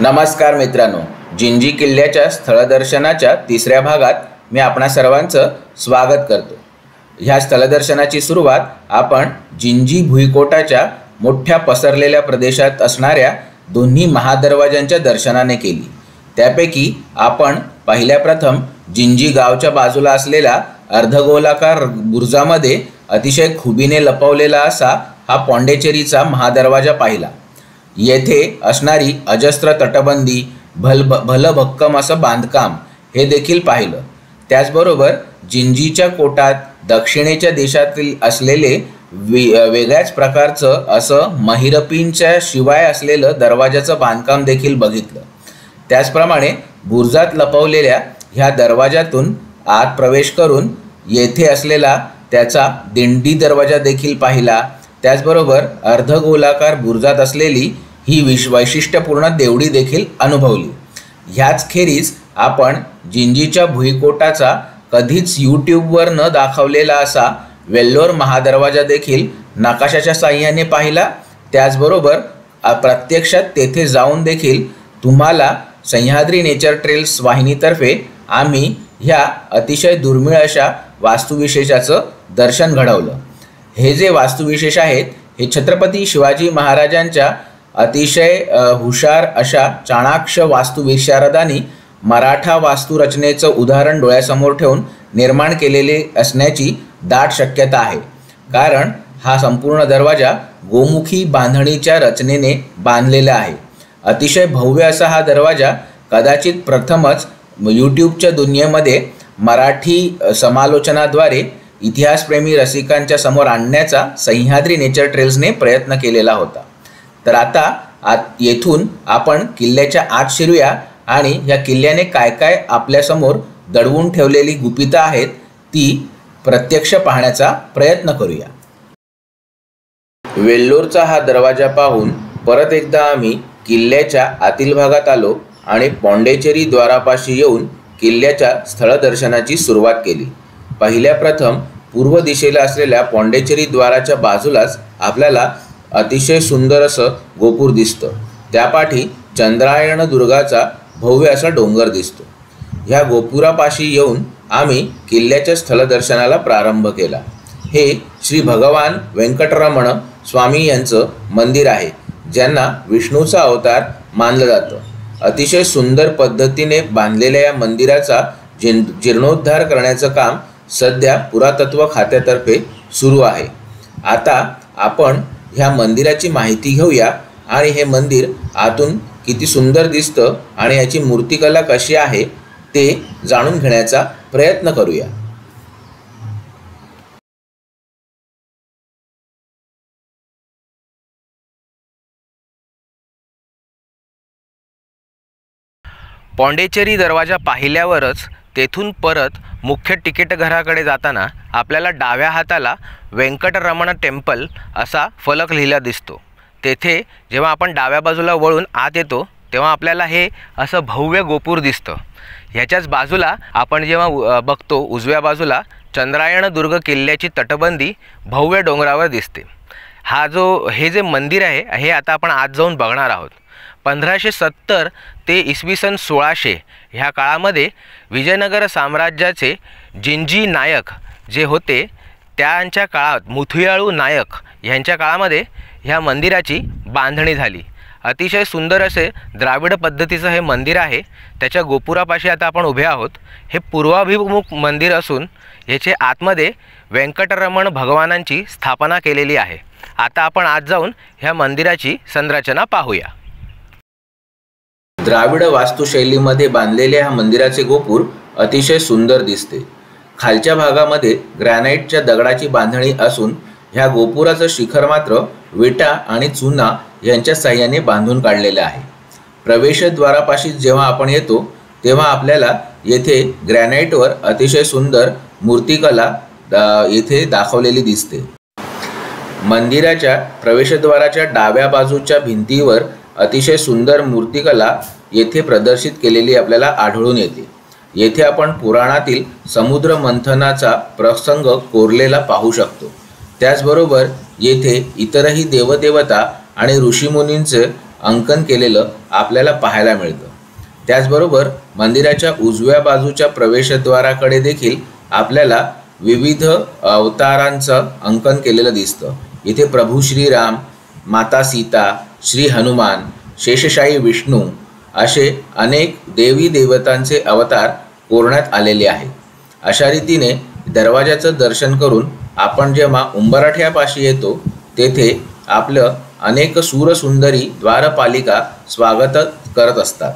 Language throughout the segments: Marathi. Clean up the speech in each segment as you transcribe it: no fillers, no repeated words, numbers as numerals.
नमस्कार मित्रांनो, जिंजी किल्ल्याच्या स्थळदर्शनाच्या तिसऱ्या भागात मी आपणा सर्वांचं स्वागत करतो। ह्या स्थळदर्शनाची सुरुवात आपण जिंजी भुईकोटाच्या मोठ्या पसरलेल्या प्रदेशात असणाऱ्या दोन्ही महादरवाजांच्या दर्शनाने केली। त्यापैकी आपण पहिल्या प्रथम जिंजी गावच्या बाजूला असलेला अर्धगोलाकार बुरुजामध्ये अतिशय खुबीने लपवलेला असा हा पॉंडेचेरीचा महादरवाजा पाहिला। येथे असणारी अजस्त्र तटबंदी, भलभक्कम असं बांधकाम हे देखील पाहिलं। त्याचबरोबर जिंजीच्या कोटात दक्षिणेच्या देशातील असलेले वेगळ्याच प्रकारचं असं महिरपींच्या शिवाय असलेलं दरवाजाचं बांधकाम देखील बघितलं। त्याचप्रमाणे बुरुजात लपवलेल्या ह्या दरवाजातून आत प्रवेश करून येथे असलेला त्याचा दिंडी दरवाजा देखील पाहिला। त्याचबरोबर अर्धगोलाकार बुरुजात असलेली ही वैशिष्ट्यपूर्ण देवडी देखील अनुभवली। ह्याच खेरीज आपण जिंजीच्या भुईकोटाचा कधीच यूट्यूबवर न दाखवलेला असा वेल्लोर महादरवाजा देखील नकाशाच्या साहाय्याने पाहिला। त्याचबरोबर प्रत्यक्षात तेथे जाऊन देखील तुम्हाला सह्याद्री नेचर ट्रेल्स वाहिनीतर्फे आम्ही ह्या अतिशय दुर्मिळ अशा वास्तुविशेषाचं दर्शन घडवलं। हे जे वास्तुविशेष आहेत हे छत्रपती शिवाजी महाराजांच्या अतिशय हुशार अशा चाणाक्ष वास्तुविशारदांनी मराठा वास्तुरचनेचं उदाहरण डोळ्यासमोर ठेवून निर्माण केलेले असण्याची दाट शक्यता आहे। कारण हा संपूर्ण दरवाजा गोमुखी बांधणीच्या रचनेने बांधलेला आहे। अतिशय भव्य असा हा दरवाजा कदाचित प्रथमच यूट्यूबच्या दुनियेमध्ये मराठी समालोचनाद्वारे इतिहासप्रेमी रसिकांच्या समोर आणण्याचा सह्याद्री नेचर ट्रेल्सने प्रयत्न केलेला होता। तर आता येथून आपण किल्ल्याच्या आत शिरूया आणि या किल्ल्याने काय काय आपल्यासमोर दडवून ठेवलेली गुपितं आहेत ती प्रत्यक्ष पाहण्याचा प्रयत्न करूया। वेल्लोरचा हा दरवाजा पाहून परत एकदा आम्ही किल्ल्याच्या आतील भागात आलो आणि पॉंडेचेरी द्वारापाशी येऊन किल्ल्याच्या स्थळदर्शनाची सुरुवात केली। पहिल्या प्रथम पूर्व दिशेला असलेल्या पॉंडेचेरी द्वाराच्या बाजूलाच आपल्याला अतिशय सुंदर असं गोपूर दिसतं। त्यापाठी चंद्रायण दुर्गाचा भव्य असा डोंगर दिसतो। ह्या गोपुरापाशी येऊन आम्ही किल्ल्याच्या स्थळदर्शनाला प्रारंभ केला। हे श्री भगवान वेंकटरमण स्वामी यांचं मंदिर आहे, ज्यांना विष्णूचा अवतार मानलं जातं। अतिशय सुंदर पद्धतीने बांधलेल्या या मंदिराचा जीर्णोद्धार करण्याचं काम सध्या पुरातत्व खात्यातर्फे सुरू आहे। आता आपण ह्या मंदिराची माहिती घेऊया आणि हे मंदिर आतून किती सुंदर दिसतं आणि याची मूर्तिकला कशी आहे ते जाणून घेण्याचा प्रयत्न करूया। पॉंडेचेरी दरवाजा पाहिल्यावरच तेथून परत मुख्य तिकीट घराकडे जाताना आपल्याला डाव्या हाताला वेंकटरमण टेम्पल असा फलक लिहिला दिसतो। तेथे जेव्हा आपण डाव्या बाजूला वळून आत येतो तेव्हा आपल्याला हे असं भव्य गोपूर दिसतं। ह्याच्याच बाजूला आपण जेव्हा बघतो उजव्या बाजूला चंद्रायण दुर्ग किल्ल्याची तटबंदी भव्य डोंगरावर दिसते। हे जे मंदिर आहे हे आता आपण आत जाऊन बघणार आहोत। 1570 ते इसवी सन 1600 ह्या काळामध्ये विजयनगर साम्राज्याचे जिंजी नायक जे होते त्यांच्या काळात मुथुयाळू नायक यांच्या काळामध्ये ह्या मंदिराची बांधणी झाली। अतिशय सुंदर असे द्राविड पद्धतीचं हे मंदिर आहे। त्याच्या गोपुरापाशी आता आपण उभे आहोत। हे पूर्वाभिमुख मंदिर असून याचे आतमध्ये वेंकटरमण भगवानांची स्थापना केलेली आहे। आता आपण आत जाऊन ह्या मंदिराची संरचना पाहूया। द्राविड वास्तुशैलीमध्ये बांधलेले हा मंदिराचे गोपूर अतिशय सुंदर दिसते। खालच्या भागामध्ये ग्रॅनाइटच्या दगडाची बांधणी असून ह्या गोपुराचं शिखर मात्र विटा आणि चुना यांच्या साहाय्याने बांधून काढलेले आहे। प्रवेशद्वारापाशी जेव्हा आपण येतो तेव्हा आपल्याला येथे ग्रॅनाइटवर अतिशय सुंदर मूर्तिकला येथे दाखवलेली दिसते। मंदिराच्या प्रवेशद्वाराच्या डाव्या बाजूच्या भिंतीवर अतिशय सुंदर मूर्तिकला येथे प्रदर्शित केलेली आपल्याला आढळून येते। येथे आपण पुराणातील समुद्र मंथनाचा प्रसंग कोरलेला पाहू शकतो। त्याचबरोबर येथे इतरही देवदेवता आणि ऋषीमुनींचे अंकन केलेलं आपल्याला पाहायला मिळतं। त्याचबरोबर मंदिराच्या उजव्या बाजूच्या प्रवेशद्वाराकडे देखील आपल्याला विविध अवतारांचं अंकन केलेलं दिसतं। इथे प्रभू श्रीराम, माता सीता, श्री हनुमान, शेषशाही विष्णू असे अनेक देवी देवतांचे अवतार कोरण्यात आलेले आहेत। अशा रीतीने दरवाजाचं दर्शन करून आपण जेव्हा उंबरठ्यापाशी येतो तेथे आपलं अनेक सूरसुंदरी द्वारपालिका स्वागत करत असतात।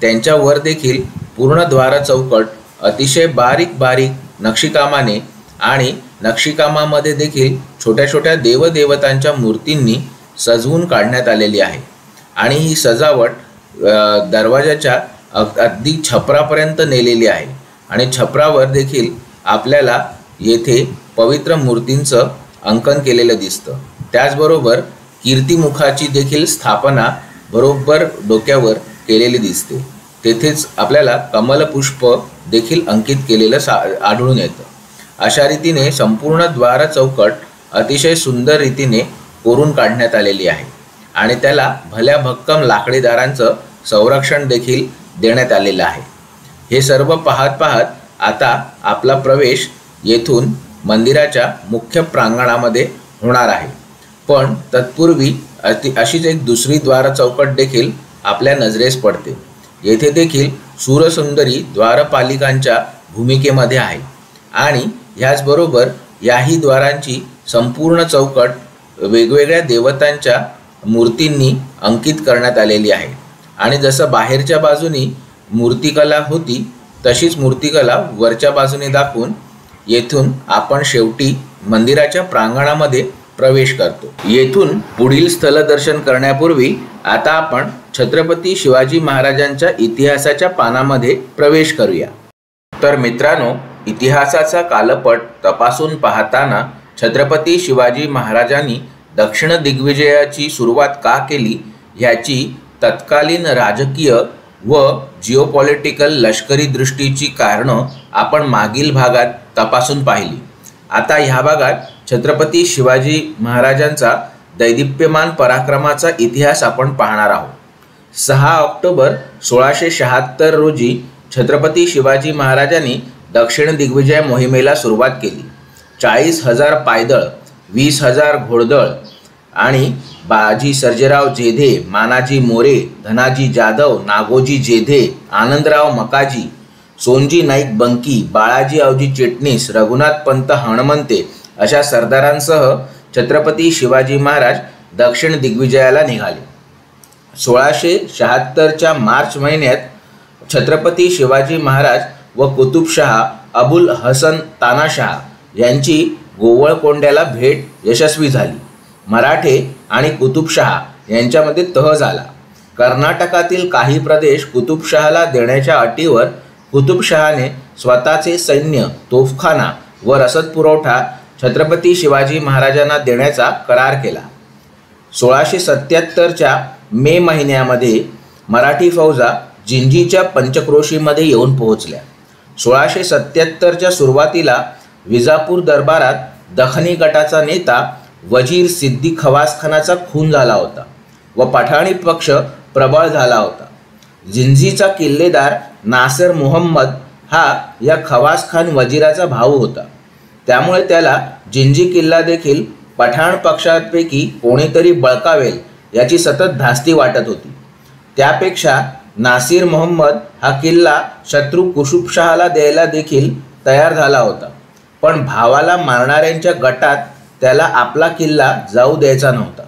त्यांच्यावर देखील पूर्ण द्वार चौकट अतिशय बारीक बारीक नक्षीकामाने आणि नक्षीकामामध्ये देखील छोट्या छोट्या देवदेवतांच्या मूर्तींनी सजवून काढण्यात आलेली आहे आणि ही सजावट दरवाजाच्या अगदी छपरापर्यंत नेलेली आहे आणि छपरावर देखील आपल्याला येथे पवित्र मूर्तींचं अंकन केलेलं दिसतं। त्याचबरोबर कीर्तिमुखाची देखील स्थापना बरोबर डोक्यावर केलेली दिसते। तेथेच आपल्याला कमलपुष्प देखील अंकित केलेलं आढळून येतं। अशा रीतीने संपूर्ण द्वार चौकट अतिशय सुंदर रीतीने कोरून काढण्यात आलेली आहे आणि त्याला भल्या भक्कम लाकडी दारांचं संरक्षण देखील देण्यात आलेलं आहे। हे सर्व पाहत पाहत आता आपला प्रवेश येथून मंदिराच्या मुख्य प्रांगणामध्ये होणार आहे, पण तत्पूर्वी अशीच एक दुसरी द्वार चौकट देखील आपल्या नजरेस पडते। येथे देखील सूरसुंदरी द्वारपालिकांच्या भूमिकेमध्ये आहे आणि ह्याचबरोबर याही द्वारांची संपूर्ण चौकट वेगवेगळ्या देवतांच्या मूर्तींनी अंकित करण्यात आलेली आहे आणि जसं बाहेरच्या बाजूनी मूर्तिकला होती तशीच मूर्तिकला वरच्या बाजूने दाखवून येथून आपण शेवटी मंदिराच्या प्रांगणामध्ये प्रवेश करतो। येथून पुढील स्थलदर्शन करण्यापूर्वी आता आपण छत्रपती शिवाजी महाराजांच्या इतिहासाच्या पानामध्ये प्रवेश करूया। तर मित्रांनो, इतिहासाचा कालपट तपासून पाहताना छत्रपती शिवाजी महाराजांनी दक्षिण दिग्विजयाची सुरुवात का केली ह्याची तत्कालीन राजकीय व जिओपॉलिटिकल लष्करी दृष्टीची कारणं आपण मागील भागात तपासून पाहिली। आता ह्या भागात छत्रपती शिवाजी महाराजांचा दैदिप्यमान पराक्रमाचा इतिहास आपण पाहणार आहोत। 6 ऑक्टोबर 1676 रोजी छत्रपती शिवाजी महाराजांनी दक्षिण दिग्विजय मोहिमेला सुरुवात केली। 40,000 पायदळ, 20,000 घोडदळ आणि बाजी सर्जेराव जेधे, मानाजी मोरे, धनाजी जाधव, नागोजी जेधे, आनंदराव मकाजी, सोनजी नाईक बंकी, बाळाजी आवजी चिटणीस, रघुनाथ पंत हणमंते अशा सरदारांसह छत्रपती शिवाजी महाराज दक्षिण दिग्विजयाला निघाले। 1676च्या मार्च महिन्यात छत्रपती शिवाजी महाराज व कुतुबशहा अबुल हसन तानाशाह यांची गोवळकोंड्याला भेट यशस्वी झाली। मराठे आणि कुतुबशहा यांच्यामध्ये तह झाला। कर्नाटकातील काही प्रदेश कुतुबशहाला देण्याच्या अटीवर कुतुबशहाने स्वतःचे सैन्य, तोफखाना व रसद पुरवठा छत्रपती शिवाजी महाराजांना देण्याचा करार केला। 1677च्या मे महिन्यामध्ये मराठी फौजा जिंजीच्या पंचक्रोशीमध्ये येऊन पोहोचल्या। 1677च्या सुरुवातीला विजापूर दरबारात दखनी गटाचा नेता वजीर सिद्दी खवासखानाचा खून झाला होता व पठाणी पक्ष प्रबळ झाला होता। जिंजीचा किल्लेदार नासिर मुहम्मद हा या खवासखान वजीराचा भाऊ होता, त्यामुळे त्याला जिंजी किल्ला देखील पठाण पक्षापैकी कोणीतरी बळकावेल याची सतत धास्ती वाटत होती। त्यापेक्षा नासिर मुहम्मद हा किल्ला शत्रू कुतुबशहाला द्यायला देखील तयार झाला होता, पण भावाला मारणाऱ्यांच्या गटात त्याला आपला किल्ला जाऊ द्यायचा नव्हता।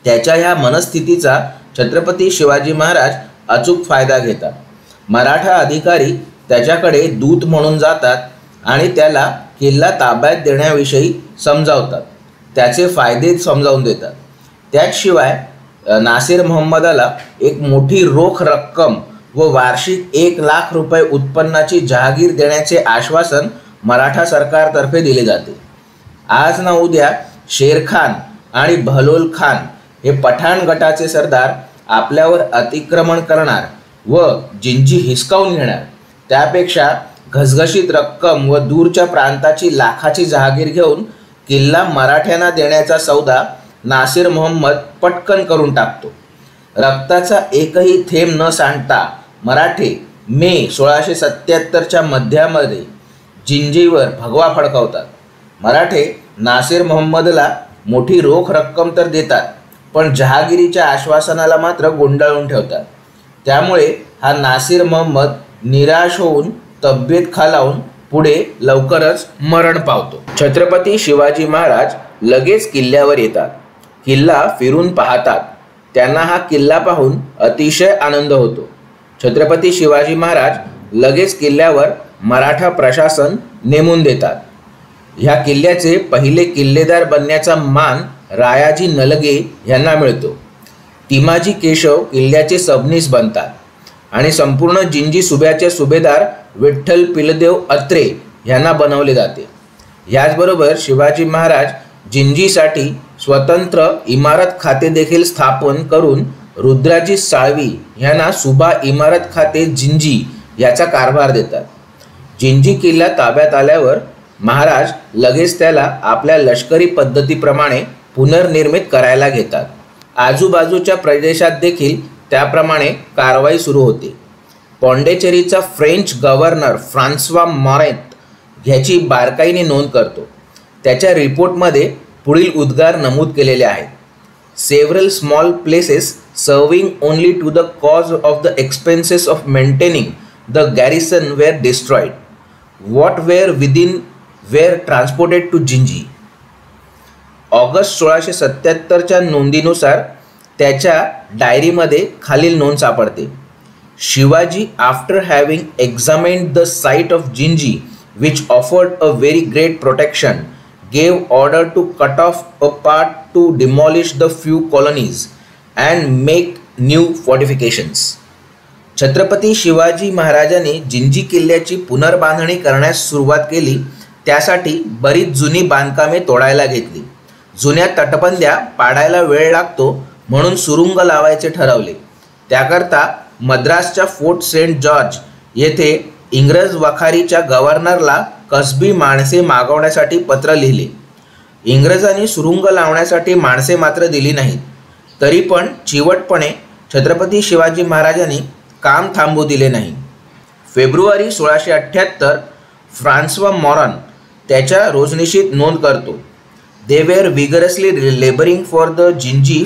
त्याच्या ह्या मनस्थितीचा छत्रपती शिवाजी महाराज अचूक फायदा घेतात। मराठा अधिकारी त्याच्याकडे दूत म्हणून जातात आणि त्याला किल्ला ताब्यात देण्याविषयी समजावतात, त्याचे फायदे समजावून देतात। त्याशिवाय नासिर मुहम्मदाला एक मोठी रोख रक्कम व वार्षिक 1 लाख रुपये उत्पन्नाची जहागीर देण्याचे आश्वासन मराठा सरकारतर्फे दिले जाते। आज ना उद्या शेरखान आणि बहलोल खान हे पठाण गटाचे सरदार आपल्यावर अतिक्रमण करणार व जिंजी हिसकावून घेणार, त्यापेक्षा घसघशीत रक्कम व दूरच्या प्रांताची लाखाची जहागीर घेऊन किल्ला मराठ्यांना देण्याचा सौदा नासिर मुहम्मद पटकन करून टाकतो। रक्ताचा एकही थेंब न सांडता मराठे मे 1677च्या मध्यामध्ये जिंजीवर भगवा फडकवतात. मराठे नासिर मोहम्मदला मोठी रोख रक्कम तर देतात, पण जहागिरीच्या आश्वासनाला मात्र गुंडाळून ठेवतात. त्यामुळे हा नासिर मोहम्मद निराश होऊन तब्येत खालावून पुढे लवकरच मरण पावतो. छत्रपती शिवाजी महाराज लगेच किल्ल्यावर येतात. किल्ला फिरून पाहतात. त्यांना हा किल्ला पाहून अतिशय आनंद होतो. छत्रपती शिवाजी महाराज लगेच किल्ल्यावर मराठा प्रशासन नेमून देतात. ह्या किल्ल्याचे पहिले किल्लेदार बनण्याचा मान रायाजी नलगे यांना मिळतो. तिमाजी केशव किल्ल्याचे सबनीस बनतात आणि संपूर्ण जिंजी सुब्याचे सुभेदार विठ्ठल पिलदेव अत्रे यांना बनवले जाते. याचबरोबर शिवाजी महाराज जिंजीसाठी स्वतंत्र इमारत खाते देखील स्थापन करून रुद्राजी साळवी यांना सुभा इमारत खाते जिंजी याचा कारभार देतात. जिंजी किल्ला ताब्यात आल्यावर महाराज लगेच त्याला आपल्या लष्करी पद्धतीप्रमाणे पुनर्निर्मित करायला घेतात. आजूबाजूच्या प्रदेशात देखील त्याप्रमाणे कारवाई सुरू होते. पॉंडेचेरीचा फ्रेंच गव्हर्नर फ्रान्सवा मॉरेत ह्याची बारकाईने नोंद करतो. त्याच्या रिपोर्टमध्ये पुढील उद्गार नमूद केलेले आहेत. Several small places serving only to the cause of the expenses of maintaining the garrison were destroyed. What were within were transported to Gingee. August 1677च्या नोंदीनुसार त्याच्या डायरीमध्ये खालील नोंद सापडते. Shivaji after having examined the site of Gingee which offered a very great protection gave order to cut off a part to demolish the few colonies and make new fortifications. Chhatrapati Shivaji महाराजांनी जिंजी किल्ल्याची पुनर्बांधणी करण्यास सुरुवात केली. त्यासाठी बरीच जुनी बांधकामे तोडायला घेतली. जुन्या तटबंद्या पाडायला वेळ लागतो म्हणून सुरुंग लावायचे ठरवले. त्याकरता मद्रासच्या फोर्ट सेंट जॉर्ज येथे इंग्रज वखारीच्या गव्हर्नरला कसबी माणसे मागवण्यासाठी पत्र लिहिले. इंग्रजांनी सुरुंग लावण्यासाठी माणसे मात्र दिली नाहीत. तरी पण चिवटपणे छत्रपती शिवाजी महाराजांनी काम थांबू दिले नाही. फेब्रुवारी 1678 फ्रान्सवा मॉरन त्याच्या रोजनिशीत नोंद करतो. They were vigorously labouring for the Gingee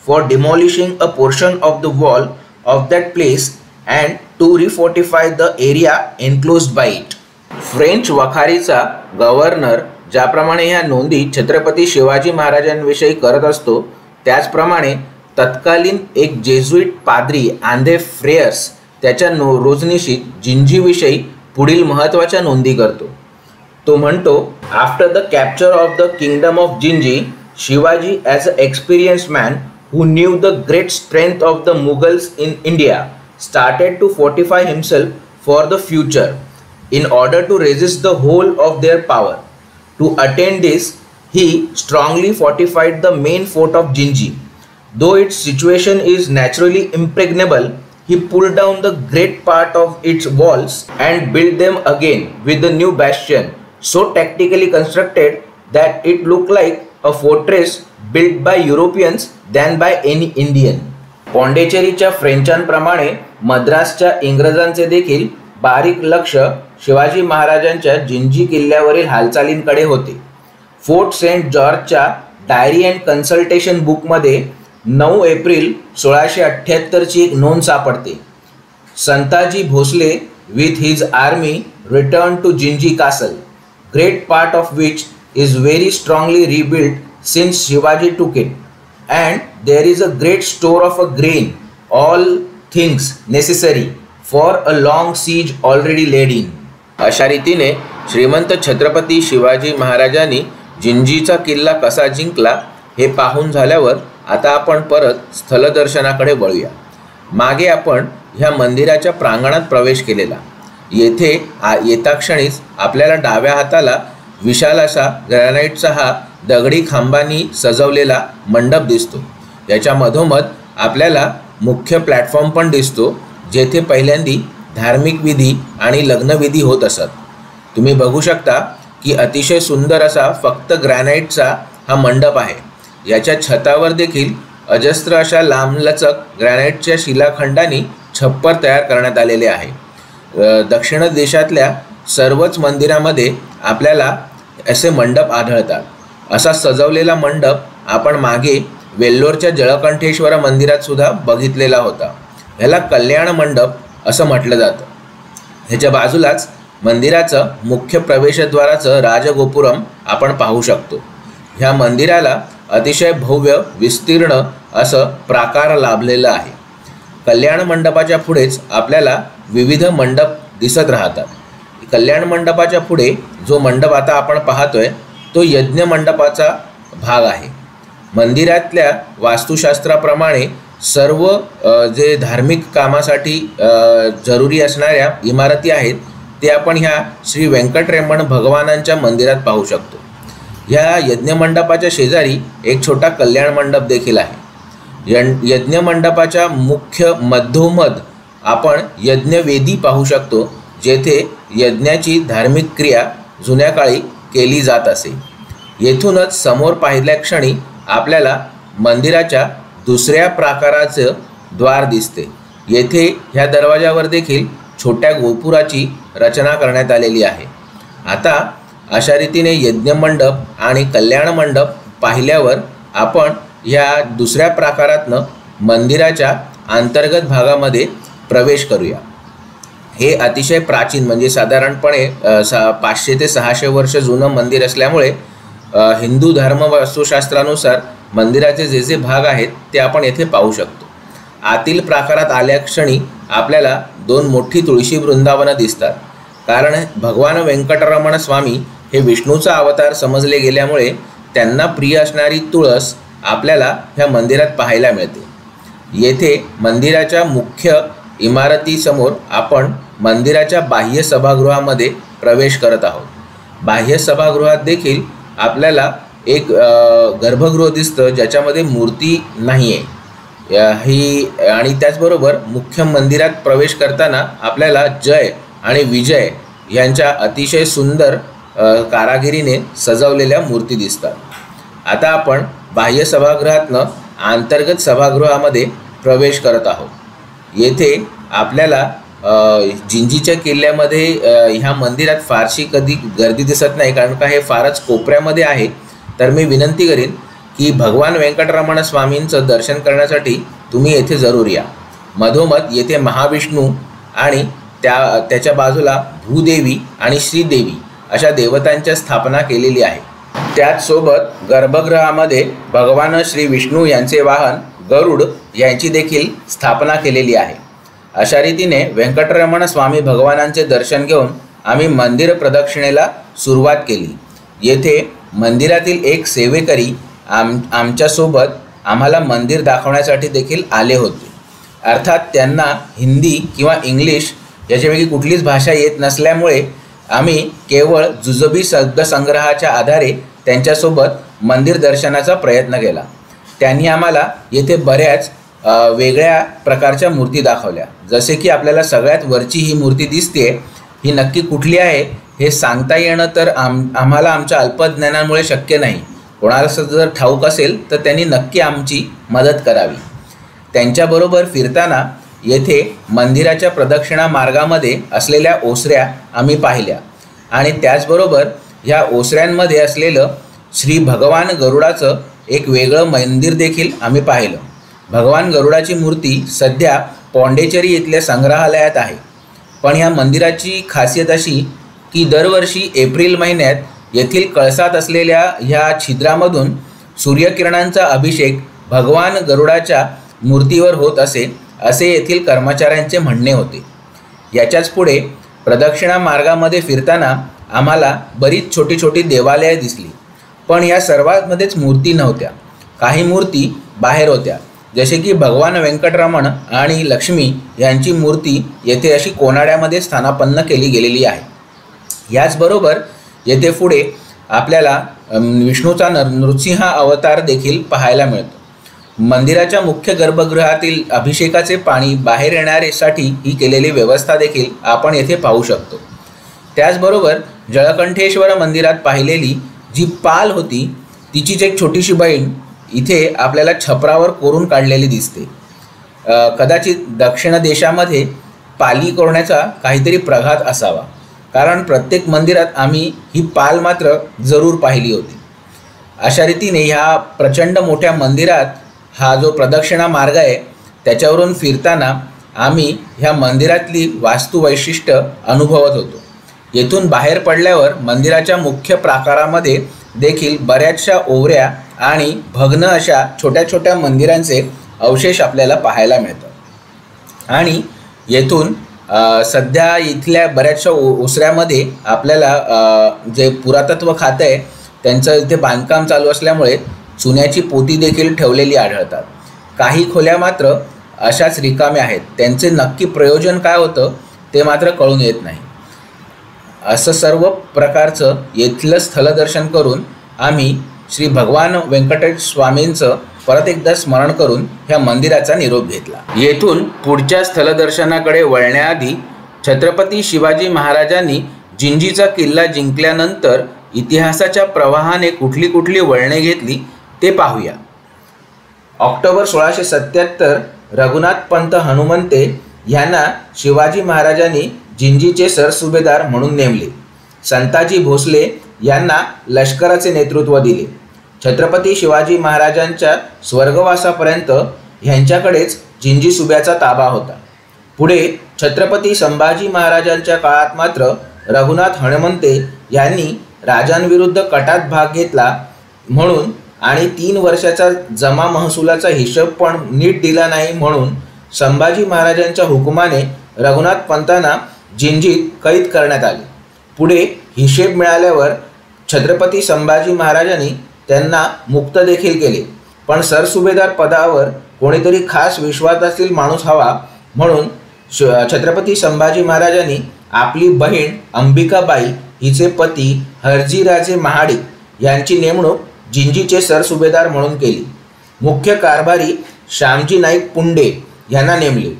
for demolishing a portion of the wall of that place and to refortify the area enclosed by it. French वखारीचा गव्हर्नर ज्याप्रमाणे ह्या नोंदी छत्रपती शिवाजी महाराजांविषयी करत असतो, त्याचप्रमाणे तत्कालीन एक जेजुईट पाद्री आंधे फ्रेयर्स त्याच्या रोजनिशीत जिंजीविषयी पुढील महत्त्वाच्या नोंदी करतो. तो म्हणतो, after the capture of the kingdom of Gingee, Shivaji as a experienced man who knew the great strength of the Mughals in India started to fortify himself for the future in order to resist the whole of their power. To attain this, he strongly fortified the main fort of Jinji. Though its situation is naturally impregnable, he pulled down the great part of its walls and built them again with the new bastion, so tactically constructed that it looked like a fortress built by Europeans than by any Indian. पॉंडेचेरीच्या फ्रेंचांप्रमाणे मद्रासच्या इंग्रजांचे देखील बारीक लक्ष शिवाजी महाराजांच्या जिंजी किल्ल्यावरील हालचालींकडे होते. फोर्ट सेंट जॉर्जच्या डायरी अँड कन्सल्टेशन बुकमध्ये 9 एप्रिल 1678ची एक नोंद सापडते. Santaji Bhosale with his army return to Gingee castle, great part of which is very strongly rebuild since Shivaji took it, and there is a great store of a grain, all things necessary for a long siege already laid in. अशा रीतीने श्रीमंत छत्रपती शिवाजी महाराजांनी जिंजीचा किल्ला कसा जिंकला हे पाहून झाल्यावर आता आपण परत स्थलदर्शनाकडे वळूया. मागे आपण ह्या मंदिराच्या प्रांगणात प्रवेश केलेला. येथे येता क्षणीच आपल्याला डाव्या हाताला विशाल असा ग्रॅनाइटचा हा दगडी खांबांनी सजवलेला मंडप दिसतो. याच्या मधोमध आपल्याला मुख्य प्लॅटफॉर्म पण दिसतो, जेथे पहिल्यांदी धार्मिक विधी आणि लग्नविधी होत असत. तुम्ही बघू शकता की अतिशय सुंदर असा फक्त ग्रॅनाइटचा हा मंडप आहे. याच्या छतावर देखील अजस्त्र अशा लांबलचक ग्रॅनाइटच्या शिलाखंडांनी छप्पर तयार करण्यात आलेले आहे। दक्षिण देशातल्या सर्वच मंदिरामध्ये आपल्याला असे मंडप आढळतात। असा सजवलेला मंडप आपण मागे वेल्लोरच्या जळकंठेश्वर मंदिरात सुद्धा बघितलेला होता। ह्याला कल्याण मंडप असं म्हटलं जातं। ह्याच्या बाजूलाच मंदिराचं मुख्य प्रवेशद्वाराचं राजगोपुरम आपण पाहू शकतो। ह्या मंदिराला अतिशय भव्य विस्तीर्ण असं प्राकार लाभलेलं आहे। कल्याण मंडपाच्या पुढेच आपल्याला विविध मंडप दिसत राहतात। कल्याण मंडपाच्या पुढे जो मंडप आता आपण पाहतोय तो यज्ञ मंडपाचा भाग आहे। मंदिरातल्या वास्तुशास्त्राप्रमाणे सर्व जे धार्मिक कामासाठी जरुरी असणाऱ्या इमारती आहेत ते आपण ह्या श्री व्यंकटरमण भगवानांच्या मंदिरात पाहू शकतो। ह्या यज्ञ मंडपाच्या शेजारी एक छोटा कल्याण मंडप देखील आहे। यज्ञ मंडपाच्या मुख्य मधोमध आपण यज्ञवेदी पाहू शकतो, जेथे यज्ञाची धार्मिक क्रिया जुन्या काळी केली जात असे। येथूनच समोर पाहिल्या क्षणी आपल्याला मंदिराच्या दुसऱ्या प्राकाराचं द्वार दिसते। येथे ह्या दरवाजावर देखील छोट्या गोपुराची रचना करण्यात आलेली आहे। आता अशा रीतीने यज्ञ मंडप आणि कल्याण मंडप पाहिल्यावर आपण ह्या दुसऱ्या प्राकारातनं मंदिराच्या अंतर्गत भागामध्ये प्रवेश करूया। हे अतिशय प्राचीन म्हणजे साधारणपणे 500 ते 600 वर्ष जुनं मंदिर असल्यामुळे हिंदू धर्म वास्तुशास्त्रानुसार मंदिराचे जे जे भाग आहेत ते आपण येथे पाहू शकतो। आतील प्राकारात आल्या क्षणी आपल्याला 2 मोठी तुळशी वृंदावनं दिसतात, कारण भगवान व्यंकटरमण स्वामी हे विष्णूचा अवतार समजले गेल्यामुळे त्यांना प्रिय असणारी तुळस आपल्याला ह्या मंदिरात पाहायला मिळते। येथे मंदिराच्या मुख्य इमारतीसमोर आपण मंदिराच्या बाह्य सभागृहामध्ये प्रवेश करत आहोत। बाह्य सभागृहात देखील आपल्याला एक गर्भगृह दिसतं, ज्याच्यामध्ये मूर्ती नाही आहे ही, आणि त्याचबरोबर मुख्य मंदिरात प्रवेश करताना आपल्याला जय आणि विजय यांच्या अतिशय सुंदर कारागिरीने सजवलेल्या मूर्ती दिसतात। आता आपण बाह्य सभागृहातनं अंतर्गत सभागृहामध्ये प्रवेश करत आहोत। येथे आपल्याला जिंजीच्या किल्ल्यामध्ये ह्या मंदिरात फारशी कधी गर्दी दिसत नाही, कारण का हे फारच कोपऱ्यामध्ये आहे। तर मी विनंती करीन की भगवान व्यंकटरमण स्वामींचं दर्शन करण्यासाठी तुम्ही येथे जरूर या। मधोमध येथे महाविष्णू आणि त्याच्या बाजूला भूदेवी आणि श्रीदेवी अशा देवतांच्या स्थापना केलेली आहे। त्याचसोबत गर्भगृहामध्ये भगवान श्री विष्णू यांचे वाहन गरुड यांची देखील स्थापना केलेली आहे। अशा रीतीने व्यंकटरमण स्वामी भगवानांचे दर्शन घेऊन आम्ही मंदिर प्रदक्षिणेला सुरुवात केली। येथे मंदिरातील एक सेवेकरी आमच्यासोबत आम्हाला मंदिर दाखवण्यासाठी देखील आले होते। अर्थात त्यांना हिंदी किंवा इंग्लिश याच्यापैकी कुठलीच भाषा येत नसल्यामुळे आम्ही केवळ जुजबी शब्दसंग्रहाच्या आधारे त्यांच्यासोबत मंदिर दर्शनाचा प्रयत्न केला। त्यांनी आम्हाला येथे बऱ्याच वेगळ्या प्रकारच्या मूर्ती दाखवल्या, जसे की आपल्याला सगळ्यात वरची ही मूर्ती दिसते, ही नक्की कुठली आहे हे सांगता येणं तर आम्हाला आमच्या अल्पज्ञानामुळे शक्य नाही। कोणाला जर ठाऊक असेल तर त्यांनी नक्की आमची मदत करावी। त्यांच्याबरोबर फिरताना येथे मंदिराच्या प्रदक्षिणा मार्गामध्ये असलेल्या ओसऱ्या आम्ही पाहिल्या आणि त्याचबरोबर ह्या ओसऱ्यांमध्ये असलेलं श्री भगवान गरुडाचं एक वेगळं मंदिर देखील आम्ही पाहिलं। भगवान गरुडाची मूर्ती सध्या पॉंडेचेरी इथल्या संग्रहालयात आहे, पण ह्या मंदिराची खासियत अशी की दरवर्षी एप्रिल महिन्यात येथील कळसात असलेल्या ह्या छिद्रामधून सूर्यकिरणांचा अभिषेक भगवान गरुडाच्या मूर्तीवर होत असे येथील कर्मचाऱ्यांचे म्हणणे होते। याच्याच पुढे प्रदक्षिणा मार्गामध्ये फिरताना आम्हाला बरीच छोटी छोटी देवालये दिसली, पण या सर्वांमध्येच मूर्ती नव्हत्या। काही मूर्ती बाहेर होत्या, जसे की भगवान व्यंकटरमण आणि लक्ष्मी यांची मूर्ती येथे अशी कोनाड्यामध्ये स्थानापन्न केली गेलेली आहे। याचबरोबर येथे पुढे आपल्याला विष्णूचा नृसिंह अवतार देखील पाहायला मिळतो। मंदिराच्या मुख्य गर्भगृहातील अभिषेकाचे पाणी बाहेर येण्यासाठी ही केलेली व्यवस्था देखील आपण येथे पाहू शकतो। त्याचबरोबर जळकंठेश्वर मंदिरात पाहिलेली जी पाल होती तिचीच एक छोटीशी बहीण इथे आपल्याला छपरावर कोरून काढलेली दिसते। कदाचित दक्षिण देशामध्ये पाली कोरण्याचा काहीतरी प्रघात असावा, कारण प्रत्येक मंदिरात आम्ही ही पाल मात्र जरूर पाहिली होती। अशा रीतीने ह्या प्रचंड मोठ्या मंदिरात हा जो प्रदक्षिणा मार्ग आहे त्याच्यावरून फिरताना आम्ही ह्या मंदिरातली वास्तुवैशिष्ट्य अनुभवत होतो। येथून बाहेर पडल्यावर मंदिराच्या मुख्य प्राकारामध्ये देखील बऱ्याचशा ओवऱ्या आणि भग्न अशा छोट्या छोट्या मंदिरांचे अवशेष आपल्याला पाहायला मिळतात। आणि येथून सध्या इथल्या बऱ्याचशा ओसऱ्यामध्ये आपल्याला जे पुरातत्व खातं आहे त्यांचं इथे बांधकाम चालू असल्यामुळे चुन्याची पोती देखील ठेवलेली आढळतात। काही खोल्या मात्र अशाच रिकाम्या आहेत, त्यांचे नक्की प्रयोजन काय होतं ते मात्र कळून येत नाही। असं सर्व प्रकारचं येथलं स्थलदर्शन करून आम्ही श्री भगवान व्यंकटेश स्वामींचं परत एकदा स्मरण करून ह्या मंदिराचा निरोप घेतला। येथून पुढच्या स्थलदर्शनाकडे वळण्याआधी छत्रपती शिवाजी महाराजांनी जिंजीचा किल्ला जिंकल्यानंतर इतिहासाच्या प्रवाहाने कुठली कुठली वळणे घेतली ते पाहूया। ऑक्टोबर 1677 रघुनाथ पंत हनुमंते यांना शिवाजी महाराजांनी जिंजीचे सरसुभेदार म्हणून नेमले। संताजी भोसले यांना लष्कराचे नेतृत्व दिले। छत्रपती शिवाजी महाराजांच्या स्वर्गवासापर्यंत ह्यांच्याकडेच जिंजी सुब्याचा ताबा होता। पुढे छत्रपती संभाजी महाराजांच्या काळात मात्र रघुनाथ हनुमंते यांनी राजांविरुद्ध कटात भाग घेतला म्हणून आणि 3 वर्षाचा जमा महसुलाचा हिशोब पण नीट दिला नाही म्हणून संभाजी महाराजांच्या हुकुमाने रघुनाथ पंतांना जिंजीत कैद करण्यात आले। पुढे हिशेब मिळाल्यावर छत्रपती संभाजी महाराजांनी त्यांना मुक्त देखील केले, पण सरसुभेदार पदावर कोणीतरी खास विश्वासातील माणूस हवा म्हणून छत्रपती संभाजी महाराजांनी आपली बहीण अंबिकाबाई हिचे पती हरजीराजे महाडिक यांची नेमणूक जिंजीचे सरसुभेदार म्हणून केली। मुख्य कारभारी श्यामजी नाईक पुंडे यांना नेमले।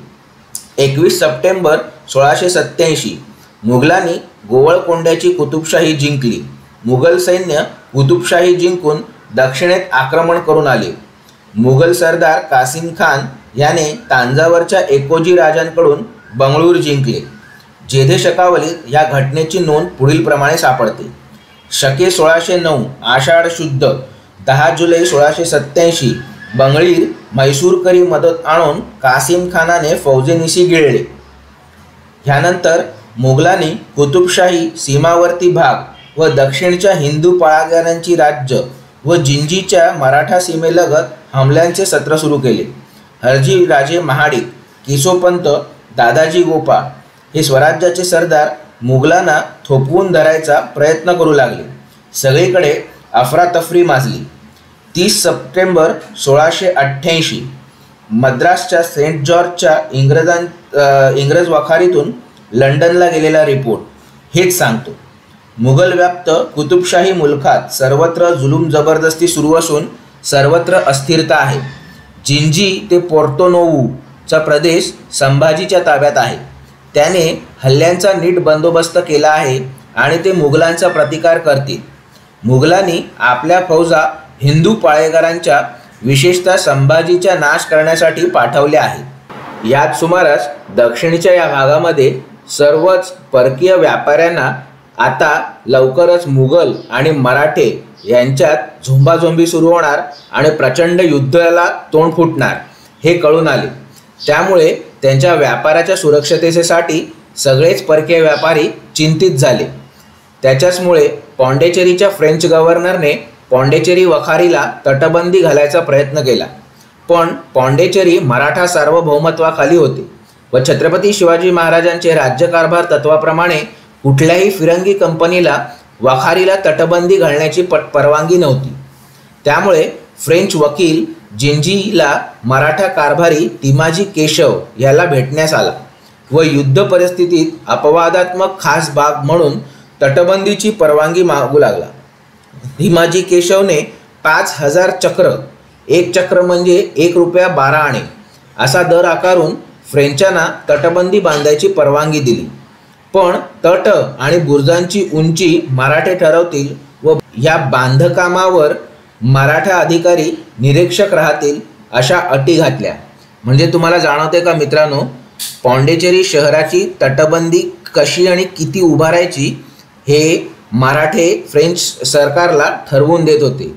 21 सप्टेंबर 1687 मुघलांनी गोवळकोंड्याची कुतुबशाही जिंकली। मुघल सैन्य कुतुबशाही जिंकून दक्षिणेत आक्रमण करून आले। मुघल सरदार कासिम खान याने तांजावरच्या एकोजी राजांकडून बंगळूर जिंकले। जेधे शकावलीत या घटनेची नोंद पुढील प्रमाणे सापडते। शके 1609 आषाढ शुद्ध 10 जुलै 1687 बंगळीर म्हैसूरकरी मदत आणून कासिम खानाने फौजेनिशी गिळले। ह्यानंतर मुघलांनी कुतुबशाही सीमावर्ती भाग व दक्षिणच्या हिंदू पाळागारांची राज्य व जिंजीच्या मराठा सीमेलगत हमल्यांचे सत्र सुरू केले। हरजी राजे महाडिक, किसोपंत, दादाजी गोपा हे स्वराज्याचे सरदार मुघलांना थोपवून धरायचा प्रयत्न करू लागले। सगळीकडे अफरातफरी माजली। 30 सप्टेंबर 1688 मद्रासच्या सेंट जॉर्जच्या इंग्रज वखारीतून लंडनला गेलेला रिपोर्ट हेच सांगतो। मुघल व्याप्त कुतुबशाही मुलखात सर्वत्र जुलूम जबरदस्ती सुरू असून सर्वत्र अस्थिरता आहे। जिंजी ते पोर्तो-नोवूचा प्रदेश संभाजीच्या ताब्यात आहे। त्याने हल्ल्यांचा नीट बंदोबस्त केला आहे आणि ते मुघलांचा प्रतिकार करतील। मुघलांनी आपल्या फौजा हिंदू पाळेगारांच्या विशेषतः संभाजीचा नाश करण्यासाठी पाठवल्या आहेत। याच सुमारास दक्षिणच्या या भागामध्ये सर्वच परकीय व्यापाऱ्यांना आता लवकरच मुघल आणि मराठे यांच्यात झुंबाझुंबी सुरू होणार आणि प्रचंड युद्धाला तोंड फुटणार हे कळून आले। त्यामुळे त्यांच्या व्यापाराच्या सुरक्षिततेसाठी सगळेच परकीय व्यापारी चिंतित झाले। त्याच्याचमुळे पॉंडेचेरीच्या फ्रेंच गव्हर्नरने पॉंडेचेरी वखारीला तटबंदी घालायचा प्रयत्न केला, पण पॉंडेचेरी मराठा सार्वभौमत्वाखाली होते व छत्रपती शिवाजी महाराजांचे राज्यकारभार तत्वाप्रमाणे कुठल्याही फिरंगी कंपनीला वखारीला तटबंदी घालण्याची परवानगी नव्हती। त्यामुळे फ्रेंच वकील जिंजीला मराठा कारभारी तिमाजी केशव याला भेटण्यास आला व युद्ध परिस्थितीत अपवादात्मक खास बाब म्हणून तटबंदीची परवानगी मागू लागला। तिमाजी केशवने 5000 चक्र, 1 चक्र म्हणजे 1 रुपया 12 आणे असा दर आकारून फ्रेंचांना तटबंदी बांधायची परवानगी दिली, पण तट आणि बुरुजांची उंची मराठे ठरवतील व या बांधकामावर मराठा अधिकारी निरीक्षक राहतील अशा अटी घातल्या. म्हणजे तुम्हाला जाणवते का मित्रांनो, पॉंडिचेरी शहराची तटबंदी कशी आणि किती उभारायची हे मराठे फ्रेंच सरकारला ठरवून देत होते.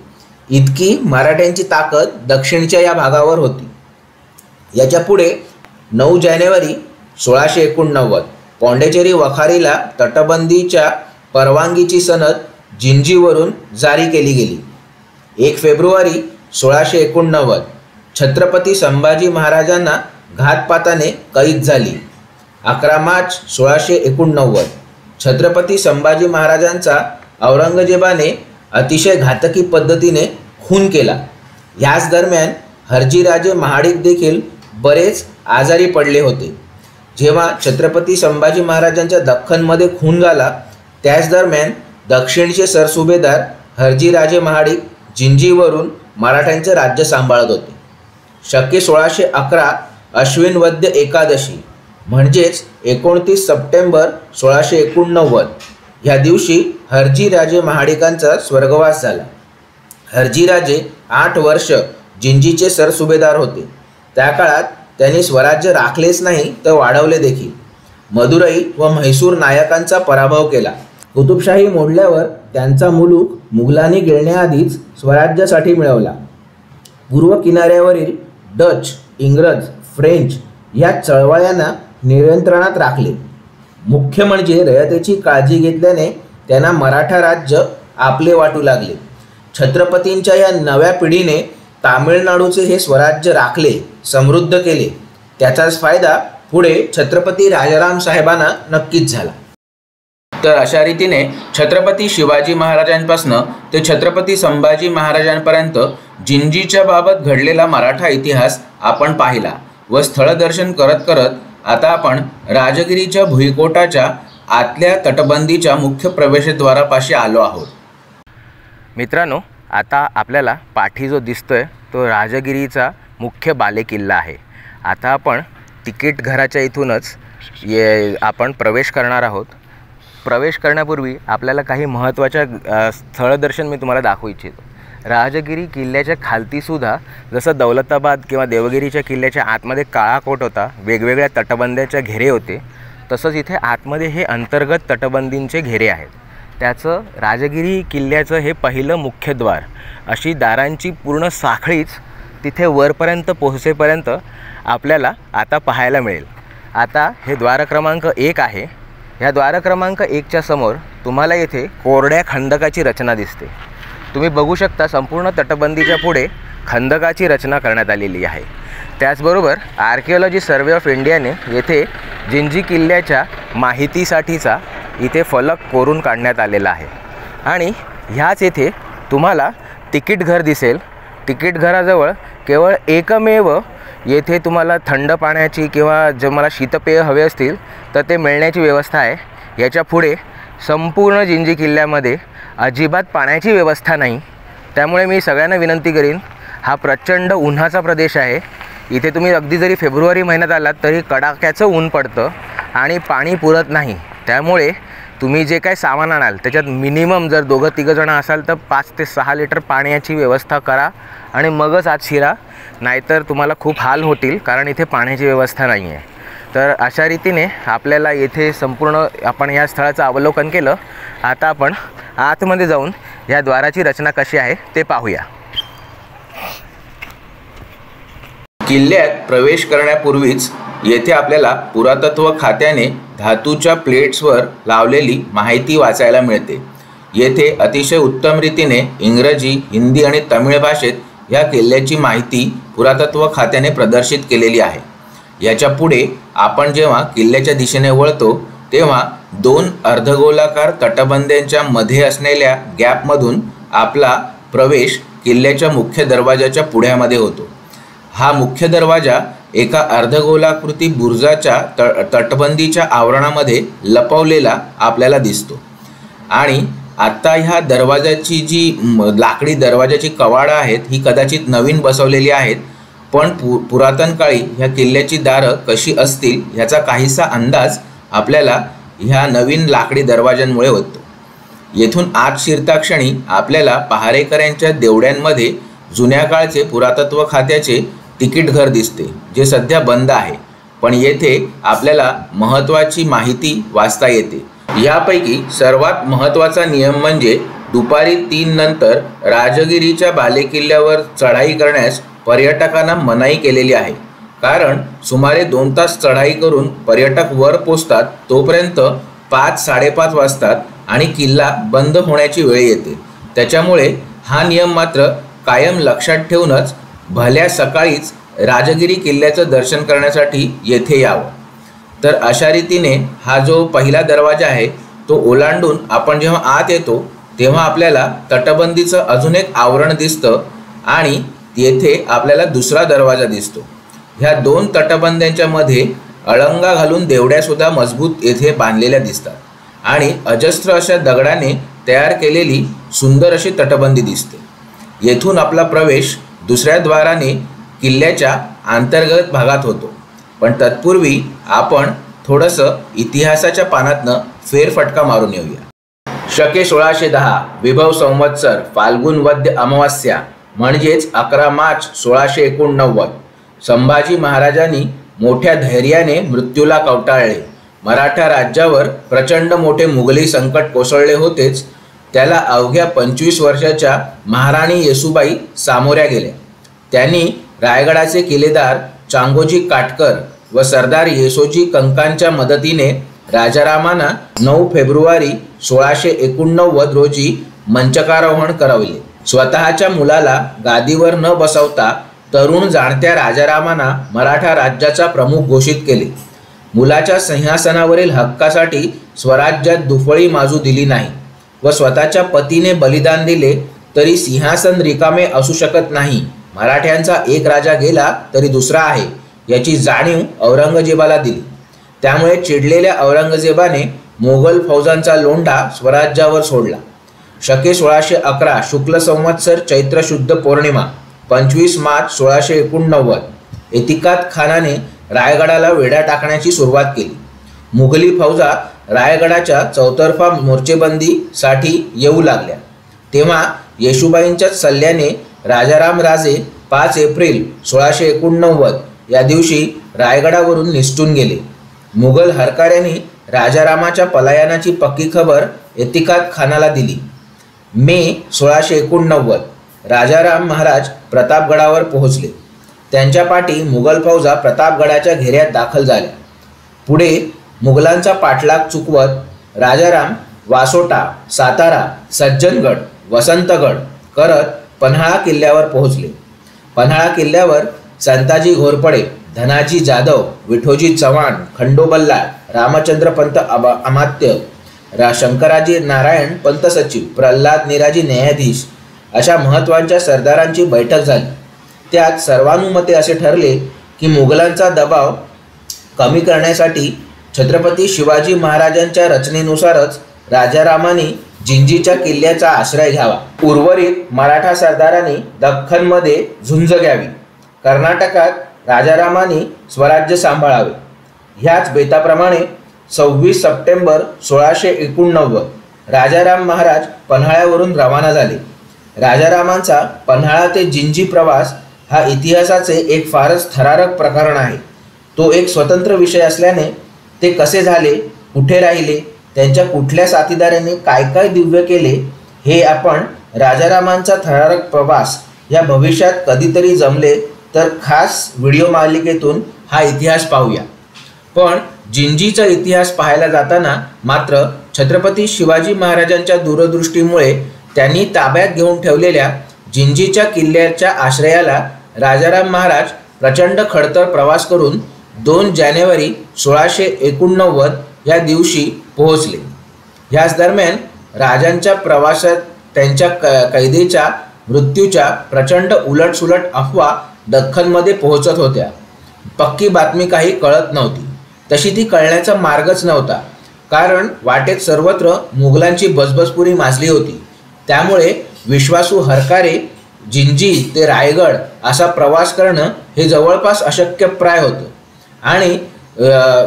इतकी मराठ्यांची ताकद दक्षिणच्या या भागावर होती. याच्या पुढे 9 जानेवारी 1689 पॉंडिचेरी वखारीला तटबंदीच्या परवानगीची सनद जिंजीवरून जारी केली गेली. 1 फेब्रुवारी 1689 छत्रपती संभाजी महाराजांना घातपाताने कैद झाली. 11 मार्च 1689 छत्रपती संभाजी महाराजांचा औरंगजेबाने अतिशय घातकी पद्धतीने खून केला. याच दरम्यान हर्जीराजे महाडिक देखील बरेच आजारी पडले होते. जेव्हा छत्रपती संभाजी महाराजांच्या दख्खनमध्ये खून झाला त्याच दरम्यान दक्षिणचे सरसुभेदार हर्जीराजे महाडिक जिंजीवरून मराठ्यांचे राज्य सांभाळत होते. शके 1611 अश्विन वद्य एकादशी म्हणजेच 29 सप्टेंबर 1689 ह्या दिवशी हर्जीराजे महाडिकांचा स्वर्गवास झाला. हर्जीराजे 8 वर्ष जिंजीचे सरसुभेदार होते. त्या काळात त्यांनी स्वराज्य राखलेच नाही तर वाढवले देखील. मदुराई व म्हैसूर नायकांचा पराभव केला. कुतुबशाही मोडल्यावर त्यांचा मुलूक मुघलांनी गिळण्याआधीच स्वराज्यासाठी मिळवला. पूर्व किनाऱ्यावरील डच, इंग्रज, फ्रेंच या चळवळ्यांना नियंत्रणात राखले. मुख्य म्हणजे रयतेची काळजी घेतल्याने त्यांना मराठा राज्य आपले वाटू लागले. छत्रपतींच्या या नव्या पिढीने तामिळनाडूचे हे स्वराज्य राखले, समृद्ध केले. त्याचाच फायदा पुढे छत्रपती राजाराम साहेबांना नक्कीच झाला. तर अशा रीतीने छत्रपती शिवाजी महाराजांपासून ते छत्रपती संभाजी महाराजांपर्यंत जिंजीच्या बाबत घडलेला मराठा इतिहास आपण पाहिला व स्थळदर्शन करत करत आता आपण राजगिरीच्या भुईकोटाच्या आतल्या तटबंदीच्या मुख्य प्रवेशद्वारापाशी आलो आहोत. मित्रांनो, आता आपल्याला पाठी जो दिसतोय तो राजगिरीचा मुख्य बालेकिल्ला आहे. आता आपण तिकीट घराच्या इथूनच आपण प्रवेश करणार आहोत. प्रवेश करण्यापूर्वी आपल्याला काही महत्त्वाच्या स्थळदर्शन मी तुम्हाला दाखवू इच्छितो. राजगिरी किल्ल्याच्या खालतीसुद्धा जसं दौलताबाद किंवा देवगिरीच्या किल्ल्याच्या आतमध्ये काळा कोट होता, वेगवेगळ्या तटबंद्याच्या घेरे होते, तसंच इथे आतमध्ये हे अंतर्गत तटबंदींचे घेरे आहेत. त्याचं राजगिरी किल्ल्याचं हे पहिलं मुख्यद्वार, अशी दारांची पूर्ण साखळीच तिथे वरपर्यंत पोहोचेपर्यंत आपल्याला आता पाहायला मिळेल. आता हे द्वार क्रमांक 1 आहे. ह्या द्वार क्रमांक 1च्या समोर तुम्हाला येथे कोरड्या खंदकाची रचना दिसते. तुम्ही बघू शकता संपूर्ण तटबंदीच्या पुढे खंदकाची रचना करण्यात आलेली आहे. त्याचबरोबर आर्किओलॉजी सर्वे ऑफ इंडियाने येथे जिंजी किल्ल्याच्या माहितीसाठीचा इथे फलक कोरून काढण्यात आलेला आहे. आणि ह्याच येथे तुम्हाला तिकीट घर दिसेल. तिकीट घराजवळ केवळ एकमेव येथे तुम्हाला थंड पाण्याची किंवा जर मला शीतपेय हवे असतील तर ते मिळण्याची व्यवस्था आहे. याच्या पुढे संपूर्ण जिंजी किल्ल्यामध्ये अजिबात पाण्याची व्यवस्था नाही. त्यामुळे मी सगळ्यांना विनंती करीन, हा प्रचंड उन्हाचा प्रदेश आहे. इथे तुम्ही अगदी जरी फेब्रुवारी महिन्यात आलात तरी कडाक्याचं ऊन पडतं आणि पाणी पुरत नाही. त्यामुळे तुम्ही जे काय सामान आणाल त्याच्यात मिनिमम जर 2-3 जण असाल तर 5 ते 6 लिटर पाण्याची व्यवस्था करा आणि मगच आत शिरा, नाहीतर तुम्हाला खूप हाल होतील, कारण इथे पाण्याची व्यवस्था नाही आहे. तर अशा रीतीने आपल्याला येथे संपूर्ण आपण या स्थळाचं अवलोकन केलं. आता आपण आतमध्ये जाऊन या द्वाराची रचना कशी आहे ते पाहूया. किल्ल्यात प्रवेश करण्यापूर्वीच येथे आपल्याला पुरातत्व खात्याने धातूच्या प्लेट्सवर लावलेली माहिती वाचायला मिळते. येथे अतिशय उत्तम रीतीने इंग्रजी, हिंदी आणि तमिळ भाषेत या किल्ल्याची माहिती पुरातत्व खात्याने प्रदर्शित केलेली आहे. याच्या पुढे आपण जेव्हा किल्ल्याच्या दिशेने वळतो तेव्हा 2 अर्धगोलाकार तटबंद्यांच्या मध्ये असलेल्या गॅपमधून आपला प्रवेश किल्ल्याच्या मुख्य दरवाजाच्या पुढ्यामध्ये होतो. हा मुख्य दरवाजा एका अर्धगोलाकृती बुरुजाच्या तटबंदीच्या आवरणामध्ये लपवलेला आपल्याला दिसतो. आणि आत्ता ह्या दरवाजाची जी लाकडी दरवाजाची कवाडं आहेत ही कदाचित नवीन बसवलेली आहेत, पण पुरातन काळी ह्या किल्ल्याची दारं कशी असतील ह्याचा काहीसा अंदाज आपल्याला ह्या नवीन लाकडी दरवाजांमुळे होतो. येथून आत शिरताक्षणी आपल्याला पहारेकऱ्यांच्या देवड्यांमध्ये जुन्या काळचे पुरातत्व खात्याचे तिकीट घर दिसते, जे सध्या बंद आहे, पण येथे आपल्याला महत्त्वाची माहिती वाचता येते। यापैकी सर्वात महत्त्वाचा नियम म्हणजे दुपारी 3 नंतर राजगिरीच्या बालेकिल्ल्यावर चढाई करण्यास पर्यटकांना मनाई केलेली आहे, कारण सुमारे 2 तास चढाई करून पर्यटक वर पोचतात तोपर्यंत 5-5:30 वाजतात आणि किल्ला बंद होण्याची वेळ येते। त्याच्यामुळे हा नियम मात्र कायम लक्षात ठेवूनच भल्या सकाळीच राजगिरी किल्ल्याचं दर्शन करण्यासाठी येथे यावं। तर अशा रीतीने हा जो पहिला दरवाजा आहे तो ओलांडून आपण जेव्हा आत येतो तेव्हा आपल्याला तटबंदीचं अजून एक आवरण दिसतं आणि येथे आपल्याला दुसरा दरवाजा दिसतो। ह्या 2 तटबंद्यांच्या मध्ये अळंगा घालून देवड्यासुद्धा मजबूत येथे बांधलेल्या दिसतात आणि अजस्त्र अशा दगडाने तयार केलेली सुंदर अशी तटबंदी दिसते। येथून आपला प्रवेश दुसऱ्या द्वाराने किल्ल्याच्या अंतर्गत भागात होतो, पण तत्पूर्वी आपण थोडंसं इतिहासाच्या पानातनं फेरफटका मारून येऊया। शके 1610 विभव संवत्सर फाल्गुन वद्य अमावास्या म्हणजेच 11 मार्च 1689 संभाजी महाराजांनी मोठ्या धैर्याने मृत्यूला कवटाळले। मराठा राज्यावर प्रचंड मोठे मुघली संकट कोसळले होतेच, त्याला अवघ्या 25 वर्षाच्या महाराणी येसूबाई सामोऱ्या गेल्या। त्यांनी रायगडाचे किल्लेदार चांगोजी काटकर व सरदार येसोजी कंकांच्या मदतीने राजारामांना 9 फेब्रुवारी 1689 रोजी मंचकारोहण करवले। स्वतःच्या मुलाला गादीवर न बसवता तरुण जाणत्या राजारामांना मराठा राज्याचा प्रमुख घोषित केले। मुलाच्या सिंहासनावरील हक्कासाठी स्वराज्यात दुफळी माजू दिली नाही व स्वतःच्या पतीने बलिदान दिले तरी सिंहासन रिकामे असू शकत नाही। मराठ्यांचा एक राजा गेला तरी दुसरा आहे याची जाणीव औरंगजेबाला दिली। त्यामुळे चिडलेल्या औरंगजेबाने मोगल फौजांचा लोंढा स्वराज्यावर सोडला। शके 1611 शुक्ल संवत्सर चैत्र शुद्ध पौर्णिमा 25 मार्च 1689 एतिकात खानाने रायगडाला वेढा टाकण्याची सुरुवात केली। मुघली फौजा रायगडाच्या चौतर्फा मोर्चेबंदीसाठी येऊ लागल्या तेव्हा येशूबाईंच्याच सल्ल्याने राजाराम राजे 5 एप्रिल 1689 या दिवशी रायगडावरून निसटून गेले। मुघल हरकाऱ्यांनी राजारामाच्या पलायनाची पक्की खबर एतिकात खानाला दिली। मे 1689 राजाराम महाराज प्रतापगडावर पोहोचले। त्यांच्या पाठी मुघल फौजा प्रतापगडाच्या घेऱ्यात दाखल झाल्या। पुढे मुघलांचा पाठलाग चुकवत राजाराम वासोटा, सातारा, सज्जनगड, वसंतगड करत पन्हाळा किल्ल्यावर पोहोचले। पन्हाळा किल्ल्यावर संताजी घोरपडे, धनाजी जाधव, विठोजी चव्हाण, खंडोबल्ला, रामचंद्र पंत अमात्य, शंकराजी नारायण पंत सचिव, प्रल्हाद निराजी न्यायाधीश अशा महत्त्वाच्या सरदारांची बैठक झाली। त्यात सर्वानुमते असे ठरले की मुघलांचा दबाव कमी करण्यासाठी छत्रपती शिवाजी महाराजांच्या रचनेनुसारच राजारामांनी जिंजीच्या किल्ल्याचा आश्रय घ्यावा। उर्वरित मराठा सरदारांनी दख्खनमध्ये झुंज घ्यावी। कर्नाटकात राजारामांनी स्वराज्य सांभाळावे। ह्याच बेताप्रमाणे 26 सप्टेंबर 1689 राजाराम महाराज पन्हाळ्यावरून रवाना झाले। राजारामांचा पन्हाळा ते जिंजी प्रवास हा इतिहासाचे एक फारच थरारक प्रकरण आहे। तो एक स्वतंत्र विषय असल्याने ते कसे झाले, कुठे राहिले, त्यांच्या कुठल्या साथीदारांनी काय काय दिव्य केले हे आपण राजारामांचा थरारक प्रवास या भविष्यात कधीतरी जमले तर खास व्हिडिओ मालिकेतून हा इतिहास पाहूया। पण जिंजीचा इतिहास पाहायला जाताना मात्र छत्रपती शिवाजी महाराजांच्या दूरदृष्टीमुळे त्यांनी ताब्यात घेऊन ठेवलेल्या जिंजीच्या किल्ल्याच्या आश्रयाला राजाराम महाराज प्रचंड खडतर प्रवास करून 2 जानेवारी 1689 या दिवशी पोहोचले। ह्याच दरम्यान राजांच्या प्रवासात त्यांच्या कैदेच्या मृत्यूच्या प्रचंड उलटसुलट अफवा दख्खनमध्ये पोहोचत होत्या। पक्की बातमी काही कळत नव्हती, तशी ती कळण्याचा मार्गच नव्हता, कारण वाटेत सर्वत्र मुघलांची बजबजपुरी माजली होती। त्यामुळे विश्वासू हरकारे जिंजी ते रायगड असा प्रवास करणं हे जवळपास अशक्यप्राय होतं आणि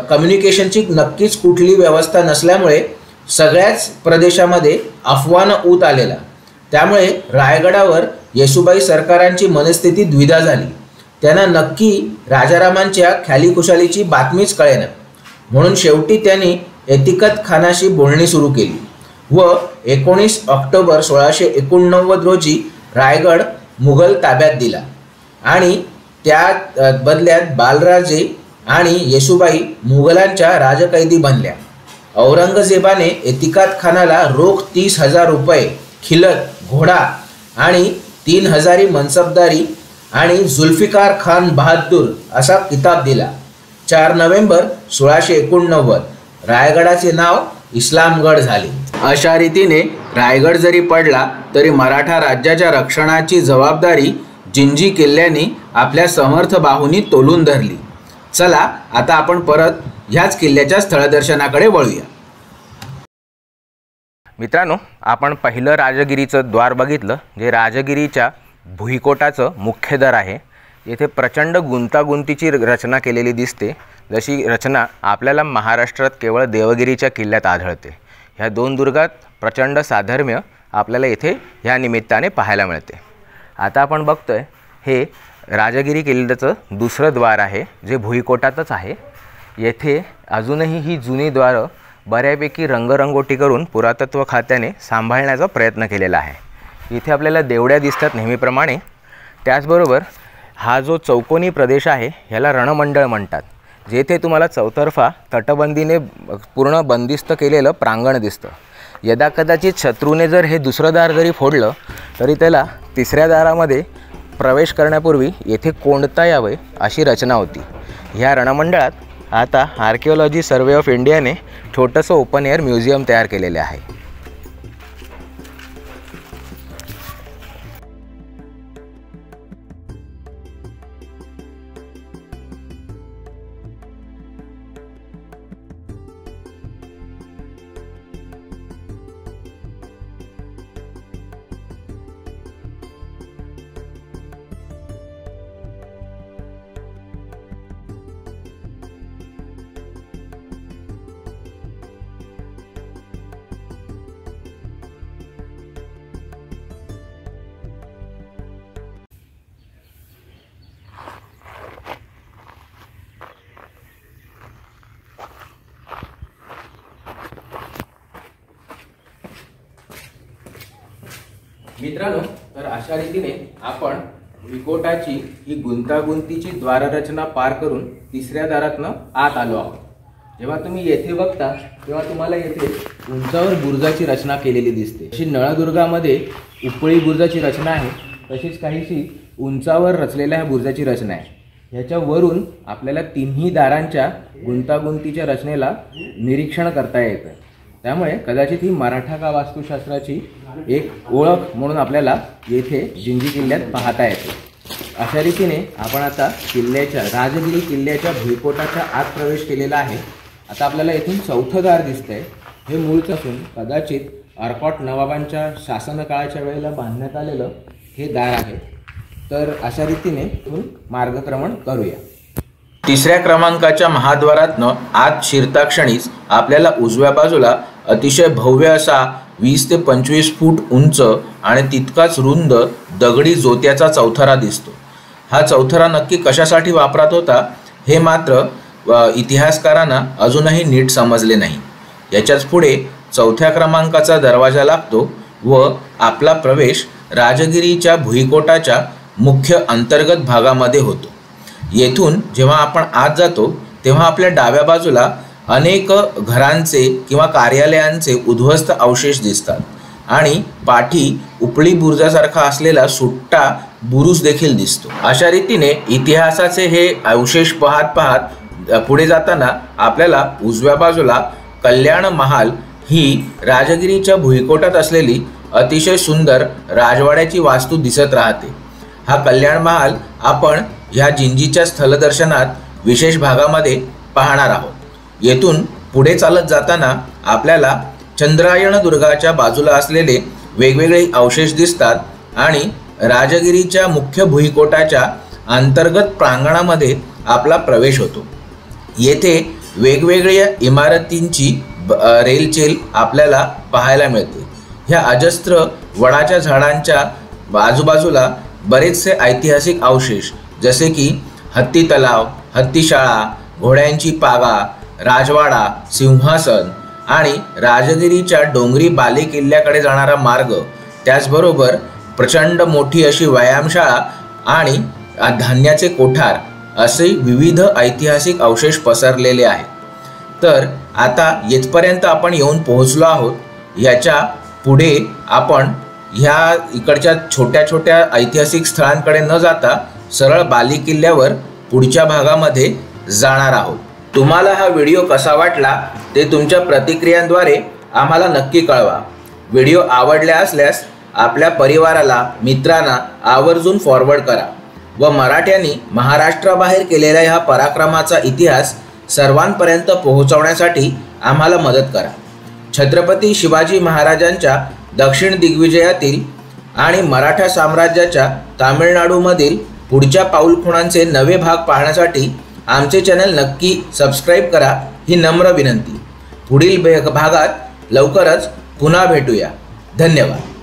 कम्युनिकेशनची नक्कीच कुठली व्यवस्था नसल्यामुळे सगळ्याच प्रदेशामध्ये अफवानं ऊत आलेला. त्यामुळे रायगडावर येसुबाई सरकारांची मनस्थिती द्विधा झाली. त्यांना नक्की राजारामांच्या ख्यालीखुशालीची बातमीच कळेना. म्हणून शेवटी त्यांनी एतिकत खानाशी बोलणी सुरू केली व 19 ऑक्टोबर 1689 रोजी रायगड मुघल ताब्यात दिला आणि त्या बदल्यात बालराजे आणि येसुबाई मुघलांच्या राजकैदी बनल्या. औरंगजेबाने एतिकात खानाला रोख 30,000 रुपये, खिलत घोडा आणि 3,000 मनसबदारी आणि जुल्फिकार खान बहादूर असा किताब दिला. 4 नोव्हेंबर 1689 रायगडाचे नाव इस्लामगड झाले. अशा रीतीने रायगड जरी पडला तरी मराठा राज्याच्या रक्षणाची जबाबदारी जिंजी किल्ल्याने आपल्या समर्थ बाहूंनी तोलून धरली. चला आता आपण परत ह्याच किल्ल्याच्या स्थळदर्शनाकडे वळूया. मित्रांनो, आपण पहिलं राजगिरीचं द्वार बघितलं, जे राजगिरीच्या भुईकोटाचं मुख्य द्वार आहे. येथे प्रचंड गुंतागुंतीची रचना केलेली दिसते. जशी रचना आपल्याला महाराष्ट्रात केवळ देवगिरीच्या किल्ल्यात आढळते. ह्या दोन दुर्गात प्रचंड साधर्म्य आपल्याला येथे ह्या निमित्ताने पाहायला मिळते. आता आपण बघतोय हे राजगिरी किल्ल्याचं दुसरं द्वार आहे, जे भुईकोटातच आहे. येथे अजूनही ही जुनी द्वारं बऱ्यापैकी रंगरंगोटी करून पुरातत्व खात्याने सांभाळण्याचा प्रयत्न केलेला आहे. इथे आपल्याला देवड्या दिसतात नेहमीप्रमाणे. त्याचबरोबर हा जो चौकोनी प्रदेश आहे ह्याला रणमंडळ म्हणतात, जेथे तुम्हाला चौतर्फा तटबंदीने पूर्ण बंदिस्त केलेलं प्रांगण दिसतं. यदाकदाचित शत्रूने जर हे दुसरं दार जरी फोडलं तरी त्याला तिसऱ्या दारामध्ये प्रवेश करण्यापूर्वी येथे कोंडता यावे अशी रचना होती. ह्या रणमंडळात आता आर्किओलॉजी सर्वे ऑफ इंडियाने छोटंसं ओपन एअर म्युझियम तयार केलेले आहे. मित्रांनो, तर अशा रीतीने आपण भुईकोटाची ही गुंतागुंतीची द्वाररचना पार करून तिसऱ्या दारातनं आत आलो आहोत. जेव्हा तुम्ही येथे बघता तेव्हा तुम्हाला येथे उंचावर बुरुजाची रचना केलेली दिसते. अशी नळदुर्गामध्ये उपळी बुरुजाची रचना आहे, तशीच काहीशी उंचावर रचलेल्या ह्या बुरुजाची रचना आहे. ह्याच्या वरून आपल्याला तिन्ही दारांच्या गुंतागुंतीच्या रचनेला निरीक्षण करता येतं. त्यामुळे कदाचित ही मराठा का वास्तुशास्त्राची एक ओळख म्हणून आपल्याला येथे जिंजी किल्ल्यात पाहता येते. अशा रीतीने आपण आता किल्ल्याच्या राजगिरी किल्ल्याच्या भुईकोटाच्या आत प्रवेश केलेला आहे. आता आपल्याला येथून चौथं दार दिसतंय. हे मूळचं असून कदाचित अर्कॉट नवाबांच्या शासनकाळाच्या वेळेला बांधण्यात आलेलं हे दार आहे. तर अशा रीतीने इथून मार्गक्रमण करूया. तिसऱ्या क्रमांकाच्या महाद्वारातनं आत शिरता क्षणीच आपल्याला उजव्या बाजूला अतिशय भव्य असा 20 ते 25 फूट उंच आणि तितकाच रुंद दगडी जोत्याचा चौथरा दिसतो. हा चौथरा नक्की कशासाठी वापरात होता हे मात्र इतिहासकारांना अजूनही नीट समजले नाही. याच्याच पुढे चौथ्या क्रमांकाचा दरवाजा लागतो व आपला प्रवेश राजगिरीच्या भुईकोटाच्या मुख्य अंतर्गत भागामध्ये होतो. येथून जेव्हा आपण आत जातो तेव्हा आपल्या डाव्या बाजूला अनेक घरांचे किंवा कार्यालयांचे उद्ध्वस्त अवशेष दिसतात आणि पाठी उपळी बुरुजासारखा असलेला सुट्टा बुरुज देखील दिसतो. अशा रीतीने इतिहासाचे हे अवशेष पाहत पाहत पुढे जाताना आपल्याला उजव्या बाजूला कल्याण महाल ही राजगिरीच्या भुईकोटात असलेली अतिशय सुंदर राजवाड्याची वास्तू दिसत राहते. हा कल्याण महाल आपण ह्या जिंजीच्या स्थलदर्शनात विशेष भागामध्ये पाहणार आहोत. येथून पुढे चालत जाताना आपल्याला चंद्रायण दुर्गाच्या बाजूला असलेले वेगवेगळे अवशेष दिसतात आणि राजगिरीच्या मुख्य भुईकोटाच्या अंतर्गत प्रांगणामध्ये आपला प्रवेश होतो. येथे वेगवेगळ्या इमारतींची रेलचेल आपल्याला पाहायला मिळते. ह्या अजस्त्र वडाच्या झाडांच्या आजूबाजूला बरेचसे ऐतिहासिक अवशेष जसे की हत्ती तलाव, हत्तीशाळा, घोड्यांची पागा, राजवाडा, सिंहासन आणि राजगिरीच्या डोंगरी बाले किल्ल्याकडे जाणारा मार्ग, त्याचबरोबर प्रचंड मोठी अशी व्यायामशाळा आणि धान्याचे कोठार असे विविध ऐतिहासिक अवशेष पसरलेले आहेत. तर आता येथपर्यंत आपण येऊन पोहोचलो आहोत. याच्या पुढे आपण ह्या इकडच्या छोट्या छोट्या ऐतिहासिक स्थळांकडे न जाता सरळ बाली किल्ल्यावर पुढच्या भागामध्ये जाणार आहोत. तुम्हाला हा व्हिडिओ कसा वाटला ते तुमच्या प्रतिक्रियांद्वारे आम्हाला नक्की कळवा. व्हिडिओ आवडला असल्यास आपल्या परिवाराला, मित्रांना आवर्जून फॉरवर्ड करा व मराठ्यांनी महाराष्ट्राबाहेर केलेल्या ह्या पराक्रमाचा इतिहास सर्वांपर्यंत पोहोचवण्यासाठी आम्हाला मदत करा. छत्रपती शिवाजी महाराजांच्या दक्षिण दिग्विजयातील आणि मराठा साम्राज्याच्या तामिळनाडूमधील पुढच्या पाऊलखुणांचे नवे भाग पाहण्यासाठी आमचे चॅनल नक्की सबस्क्राईब करा ही नम्र विनंती. पुढील भागात लवकरच पुन्हा भेटूया. धन्यवाद.